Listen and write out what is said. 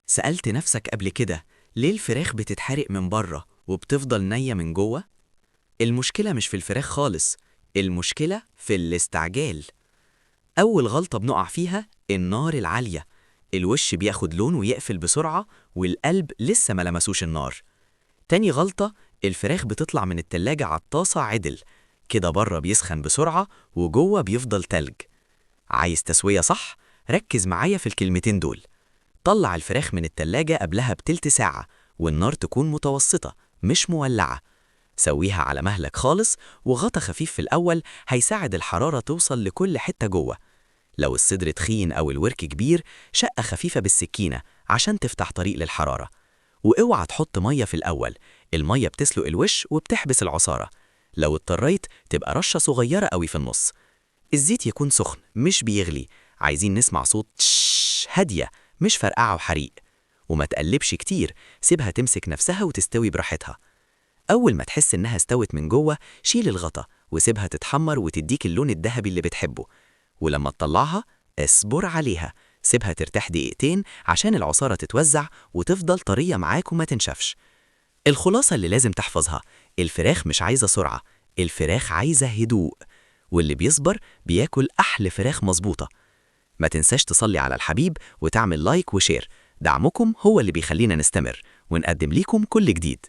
سألت نفسك قبل كده ليه الفراخ بتتحرق من بره وبتفضل نية من جوه؟ المشكلة مش في الفراخ خالص، المشكلة في الاستعجال. أول غلطة بنقع فيها النار العالية، الوش بياخد لون ويقفل بسرعة والقلب لسه ما لمسوش النار. تاني غلطة، الفراخ بتطلع من التلاجة على الطاسة عدل، كده بره بيسخن بسرعة وجوه بيفضل تلج. عايز تسوية صح؟ ركز معايا في الكلمتين دول. طلع الفراخ من التلاجة قبلها بتلت ساعة والنار تكون متوسطة مش مولعة. سويها على مهلك خالص وغطا خفيف في الأول هيساعد الحرارة توصل لكل حتة جوه. لو الصدر تخين أو الورك كبير، شقة خفيفة بالسكينة عشان تفتح طريق للحرارة. واوعى تحط مية في الأول، المية بتسلق الوش وبتحبس العصارة. لو اضطريت تبقى رشة صغيرة قوي في النص. الزيت يكون سخن مش بيغلي، عايزين نسمع صوت تش هادية مش فرقعة وحريق. وما تقلبش كتير، سيبها تمسك نفسها وتستوي براحتها. أول ما تحس إنها استوت من جوه، شيل الغطا وسيبها تتحمر وتديك اللون الذهبي اللي بتحبه. ولما تطلعها، اصبر عليها، سيبها ترتاح دقيقتين عشان العصارة تتوزع وتفضل طرية معاك وما تنشفش. الخلاصة اللي لازم تحفظها، الفراخ مش عايزة سرعة، الفراخ عايزة هدوء. واللي بيصبر بياكل أحلى فراخ مظبوطة. ما تنساش تصلي على الحبيب وتعمل لايك وشير، دعمكم هو اللي بيخلينا نستمر ونقدم ليكم كل جديد.